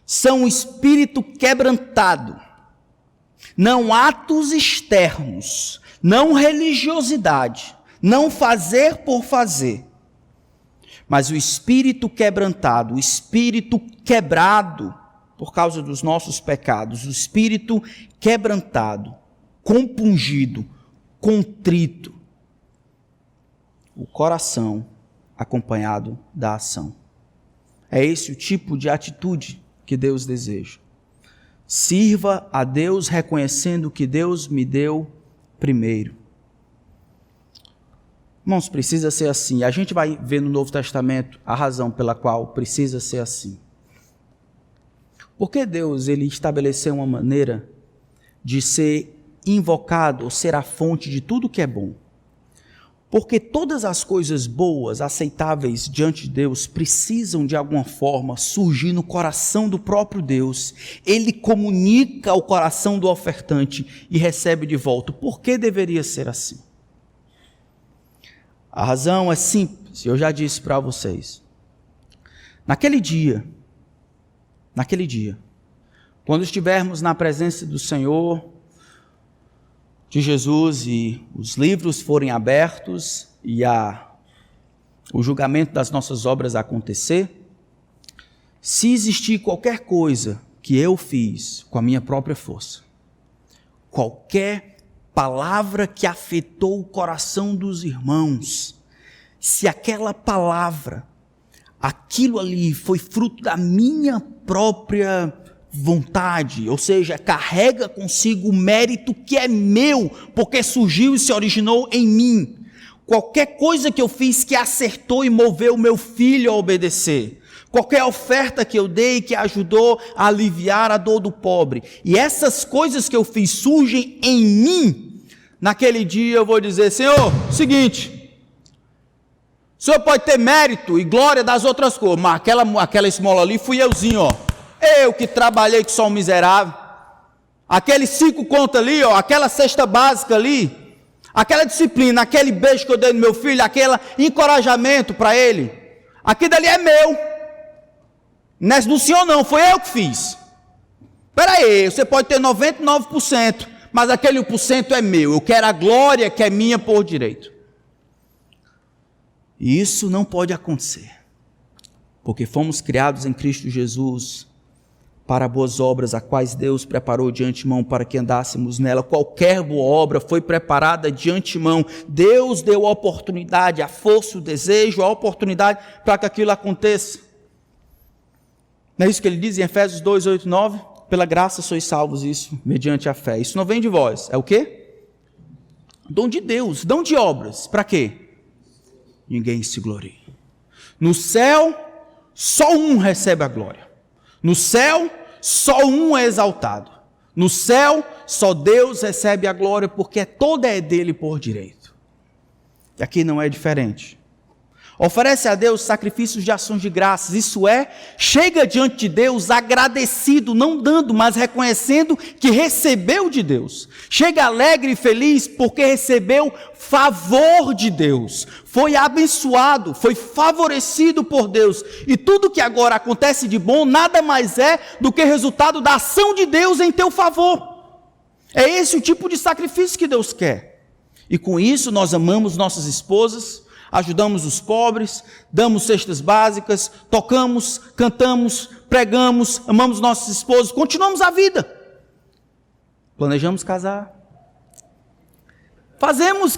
são o espírito quebrantado, não atos externos, não religiosidade, não fazer por fazer, mas o espírito quebrantado, o espírito quebrado por causa dos nossos pecados, o espírito quebrantado, compungido, contrito, o coração acompanhado da ação. É esse o tipo de atitude que Deus deseja. Sirva a Deus reconhecendo que Deus me deu primeiro. Irmãos, precisa ser assim. A gente vai ver no Novo Testamento a razão pela qual precisa ser assim. Porque Deus ele estabeleceu uma maneira de ser invocado ou ser a fonte de tudo que é bom. Porque todas as coisas boas, aceitáveis diante de Deus, precisam de alguma forma surgir no coração do próprio Deus. Ele comunica ao coração do ofertante e recebe de volta. Por que deveria ser assim? A razão é simples, eu já disse para vocês. Naquele dia, quando estivermos na presença do Senhor, de Jesus, e os livros forem abertos e o julgamento das nossas obras acontecer, se existir qualquer coisa que eu fiz com a minha própria força, qualquer palavra que afetou o coração dos irmãos, se aquela palavra, aquilo ali foi fruto da minha própria vontade, ou seja, carrega consigo o mérito que é meu, porque surgiu e se originou em mim. Qualquer coisa que eu fiz que acertou e moveu o meu filho a obedecer, qualquer oferta que eu dei que ajudou a aliviar a dor do pobre, e essas coisas que eu fiz surgem em mim, naquele dia eu vou dizer: Senhor, seguinte, o Senhor pode ter mérito e glória das outras coisas, mas aquela esmola ali fui euzinho, ó. Eu que trabalhei que sou um miserável, aqueles 5 contos ali, ó, aquela cesta básica ali, aquela disciplina, aquele beijo que eu dei no meu filho, aquele encorajamento para ele, aquilo dali é meu, não é do senhor não, foi eu que fiz. Espera aí, você pode ter 99%, mas aquele 1% é meu, eu quero a glória que é minha por direito. E isso não pode acontecer, porque fomos criados em Cristo Jesus para boas obras, a quais Deus preparou de antemão para que andássemos nela. Qualquer boa obra foi preparada de antemão. Deus deu a oportunidade, a força, o desejo, a oportunidade para que aquilo aconteça. Não é isso que ele diz em Efésios 2, 8, 9? Pela graça sois salvos, isso, mediante a fé. Isso não vem de vós, é o quê? Dom de Deus, dom de obras. Para quê? Ninguém se glorie. No céu, só um recebe a glória. No céu, só um é exaltado. No céu, só Deus recebe a glória, porque toda é dele por direito. E aqui não é diferente. Oferece a Deus sacrifícios de ações de graças, isso é, chega diante de Deus agradecido, não dando, mas reconhecendo que recebeu de Deus. Chega alegre e feliz porque recebeu favor de Deus, foi abençoado, foi favorecido por Deus. E tudo que agora acontece de bom nada mais é do que resultado da ação de Deus em teu favor. É esse o tipo de sacrifício que Deus quer. E com isso nós amamos nossas esposas, ajudamos os pobres, damos cestas básicas, tocamos, cantamos, pregamos, amamos nossos esposos, continuamos a vida. Planejamos casar.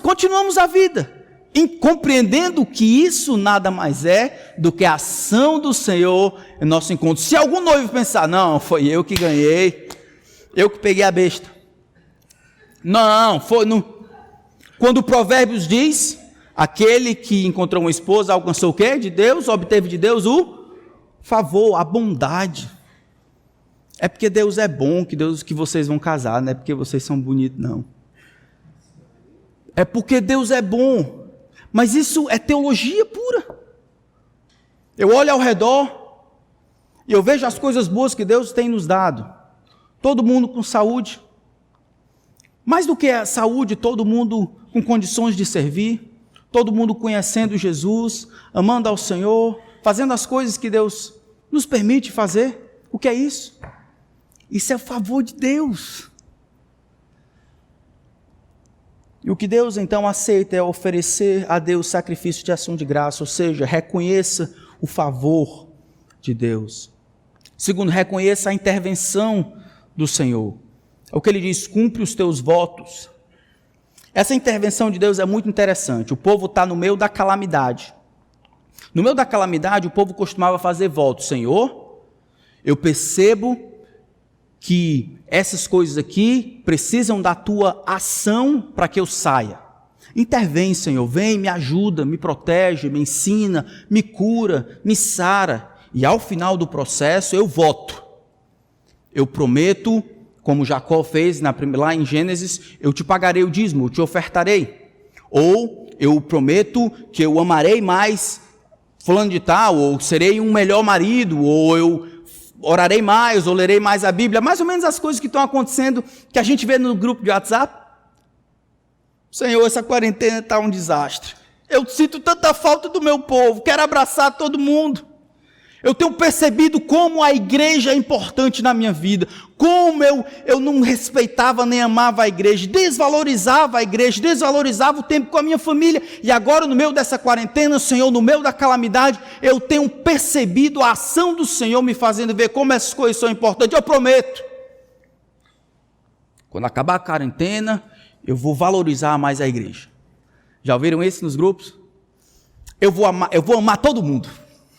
Continuamos a vida. Compreendendo que isso nada mais é do que a ação do Senhor em nosso encontro. Se algum noivo pensar, não, foi eu que ganhei, eu que peguei a besta. Não, foi no... Quando o Provérbios diz... Aquele que encontrou uma esposa alcançou o quê? De Deus, obteve de Deus o favor, a bondade. É porque Deus é bom que vocês vão casar, não é porque vocês são bonitos, não. É porque Deus é bom. Mas isso é teologia pura. Eu olho ao redor e eu vejo as coisas boas que Deus tem nos dado. Todo mundo com saúde. Mais do que a saúde, todo mundo com condições de servir. Todo mundo conhecendo Jesus, amando ao Senhor, fazendo as coisas que Deus nos permite fazer. O que é isso? Isso é o favor de Deus. E o que Deus então aceita é oferecer a Deus sacrifício de ação de graça, ou seja, reconheça o favor de Deus. Segundo, reconheça a intervenção do Senhor. É o que ele diz, cumpre os teus votos. Essa intervenção de Deus é muito interessante. O povo está no meio da calamidade. No meio da calamidade, o povo costumava fazer votos. Senhor, eu percebo que essas coisas aqui precisam da tua ação para que eu saia. Intervém, Senhor, vem, me ajuda, me protege, me ensina, me cura, me sara. E ao final do processo eu voto. Eu prometo, como Jacó fez lá em Gênesis, eu te pagarei o dízimo, eu te ofertarei. Ou eu prometo que eu amarei mais fulano de tal, ou serei um melhor marido, ou eu orarei mais, ou lerei mais a Bíblia. Mais ou menos as coisas que estão acontecendo, que a gente vê no grupo de WhatsApp. Senhor, essa quarentena está um desastre. Eu sinto tanta falta do meu povo, quero abraçar todo mundo. Eu tenho percebido como a igreja é importante na minha vida, como eu não respeitava nem amava a igreja, desvalorizava a igreja, desvalorizava o tempo com a minha família, e agora no meio dessa quarentena, Senhor, no meio da calamidade, eu tenho percebido a ação do Senhor me fazendo ver como essas coisas são importantes. Eu prometo, quando acabar a quarentena, eu vou valorizar mais a igreja. Já ouviram isso nos grupos? Eu vou amar todo mundo.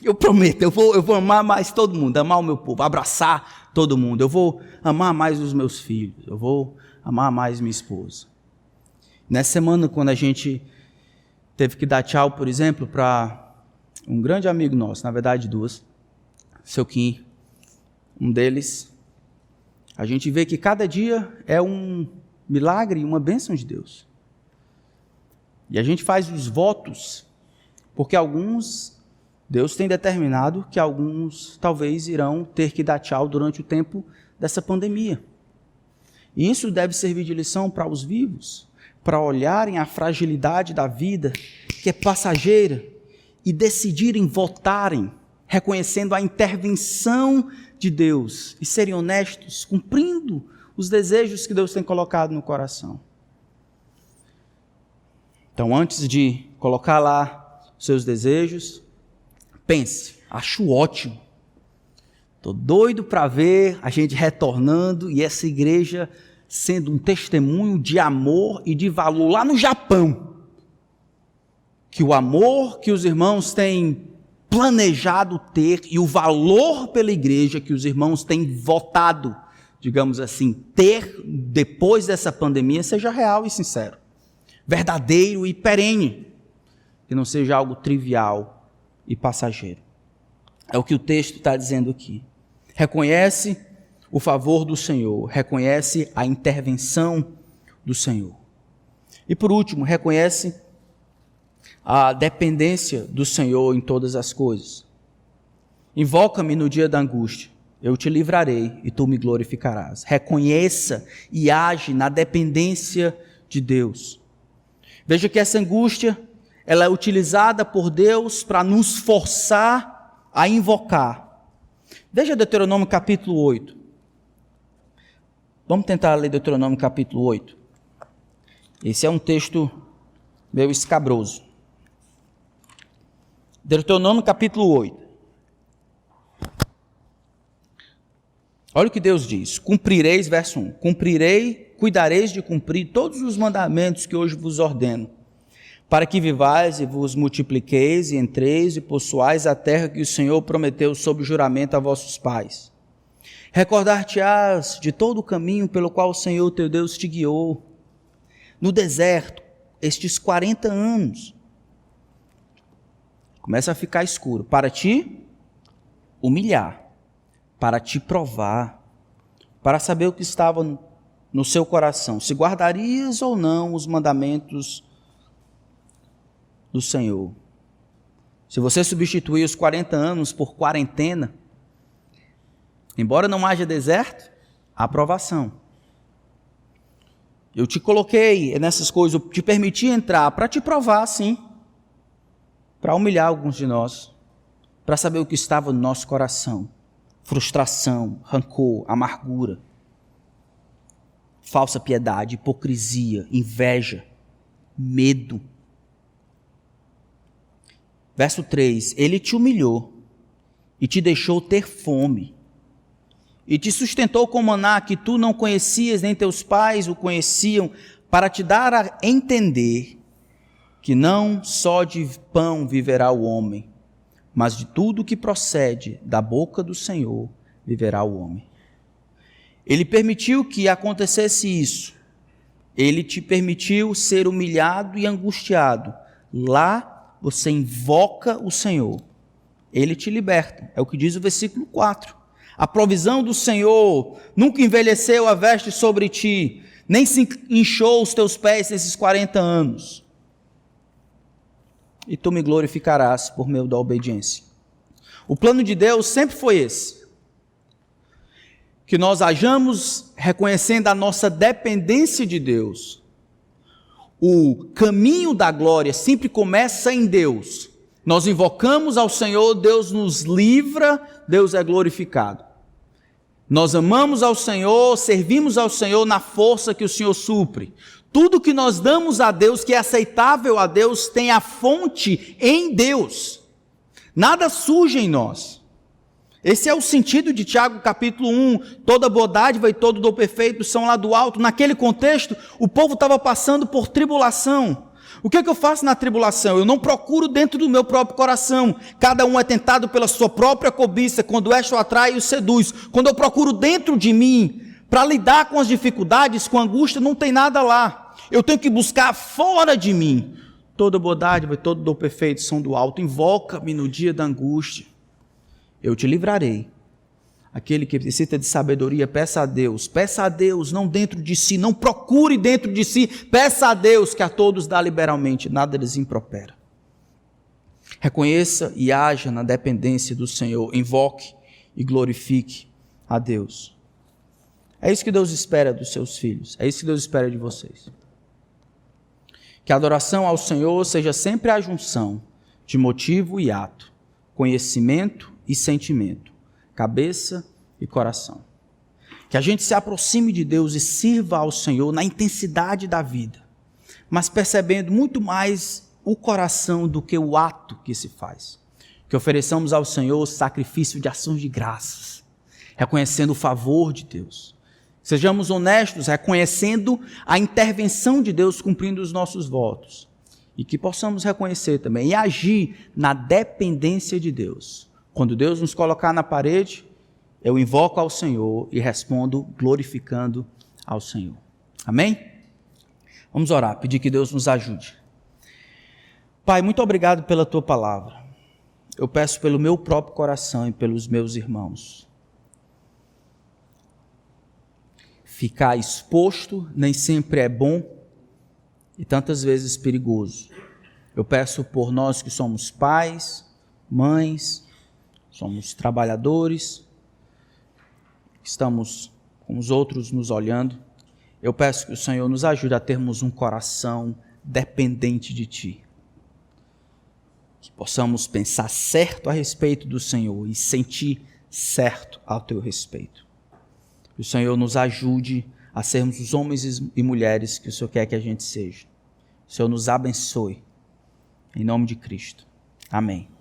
Eu prometo, eu vou amar mais todo mundo, amar o meu povo, abraçar todo mundo. Eu vou amar mais os meus filhos, eu vou amar mais minha esposa. Nessa semana, quando a gente teve que dar tchau, por exemplo, para um grande amigo nosso, na verdade duas, seu Kim, um deles, a gente vê que cada dia é um milagre e uma bênção de Deus. E a gente faz os votos, porque Deus tem determinado que alguns talvez irão ter que dar tchau durante o tempo dessa pandemia. E isso deve servir de lição para os vivos, para olharem a fragilidade da vida, que é passageira, e decidirem votarem, reconhecendo a intervenção de Deus, e serem honestos, cumprindo os desejos que Deus tem colocado no coração. Então, antes de colocar lá os seus desejos, pense, acho ótimo. Estou doido para ver a gente retornando e essa igreja sendo um testemunho de amor e de valor lá no Japão. Que o amor que os irmãos têm planejado ter e o valor pela igreja que os irmãos têm votado, digamos assim, ter depois dessa pandemia seja real e sincero, verdadeiro e perene, que não seja algo trivial e passageiro. É o que o texto está dizendo aqui. Reconhece o favor do Senhor, reconhece a intervenção do Senhor. E por último, reconhece a dependência do Senhor em todas as coisas. Invoca-me no dia da angústia, eu te livrarei e tu me glorificarás. Reconheça e age na dependência de Deus. Veja que essa angústia, ela é utilizada por Deus para nos forçar a invocar. Veja Deuteronômio capítulo 8. Vamos tentar ler Deuteronômio capítulo 8. Esse é um texto meio escabroso. Deuteronômio capítulo 8. Olha o que Deus diz. Cumprireis, verso 1. Cuidareis de cumprir todos os mandamentos que hoje vos ordeno, para que vivais e vos multipliqueis e entreis e possuais a terra que o Senhor prometeu sob juramento a vossos pais. Recordar-te-ás de todo o caminho pelo qual o Senhor teu Deus te guiou no deserto, estes 40 anos. Começa a ficar escuro, para te humilhar, para te provar, para saber o que estava no seu coração, se guardarias ou não os mandamentos do Senhor. Se você substituir os 40 anos por quarentena, embora não haja deserto, há provação. Eu te coloquei nessas coisas, eu te permiti entrar para te provar, sim, para humilhar alguns de nós, para saber o que estava no nosso coração. Frustração, rancor, amargura, falsa piedade, hipocrisia, inveja, medo. Verso 3, ele te humilhou e te deixou ter fome, e te sustentou com maná que tu não conhecias, nem teus pais o conheciam, para te dar a entender que não só de pão viverá o homem, mas de tudo que procede da boca do Senhor viverá o homem. Ele permitiu que acontecesse isso. Ele te permitiu ser humilhado e angustiado. Lá você invoca o Senhor. Ele te liberta. É o que diz o versículo 4. A provisão do Senhor nunca envelheceu a veste sobre ti, nem se inchou os teus pés nesses 40 anos. E tu me glorificarás por meio da obediência. O plano de Deus sempre foi esse. Que nós hajamos reconhecendo a nossa dependência de Deus. O caminho da glória sempre começa em Deus. Nós invocamos ao Senhor, Deus nos livra, Deus é glorificado. Nós amamos ao Senhor, servimos ao Senhor na força que o Senhor supre. Tudo que nós damos a Deus, que é aceitável a Deus, tem a fonte em Deus. Nada surge em nós. Esse é o sentido de Tiago capítulo 1, toda boa dádiva e todo dom perfeito são lá do alto. Naquele contexto, o povo estava passando por tribulação. O que é que eu faço na tribulação? Eu não procuro dentro do meu próprio coração. Cada um é tentado pela sua própria cobiça, quando esta o atrai e o seduz. Quando eu procuro dentro de mim, para lidar com as dificuldades, com a angústia, não tem nada lá. Eu tenho que buscar fora de mim. Toda boa dádiva e todo dom perfeito são do alto. Invoca-me no dia da angústia. Eu te livrarei. Aquele que necessita de sabedoria, peça a Deus, não dentro de si, não procure dentro de si, peça a Deus que a todos dá liberalmente, nada lhes impropera. Reconheça e haja na dependência do Senhor, invoque e glorifique a Deus. É isso que Deus espera dos seus filhos, é isso que Deus espera de vocês. Que a adoração ao Senhor seja sempre a junção de motivo e ato, conhecimento e sentimento, cabeça e coração. Que a gente se aproxime de Deus e sirva ao Senhor na intensidade da vida, mas percebendo muito mais o coração do que o ato que se faz. Que ofereçamos ao Senhor sacrifício de ações de graças, reconhecendo o favor de Deus. Sejamos honestos, reconhecendo a intervenção de Deus, cumprindo os nossos votos. E que possamos reconhecer também e agir na dependência de Deus. Quando Deus nos colocar na parede, eu invoco ao Senhor e respondo glorificando ao Senhor. Amém? Vamos orar, pedir que Deus nos ajude. Pai, muito obrigado pela Tua palavra. Eu peço pelo meu próprio coração e pelos meus irmãos. Ficar exposto nem sempre é bom e tantas vezes perigoso. Eu peço por nós que somos pais, mães, somos trabalhadores, estamos com os outros nos olhando. Eu peço que o Senhor nos ajude a termos um coração dependente de Ti. Que possamos pensar certo a respeito do Senhor e sentir certo ao Teu respeito. Que o Senhor nos ajude a sermos os homens e mulheres que o Senhor quer que a gente seja. O Senhor nos abençoe. Em nome de Cristo. Amém.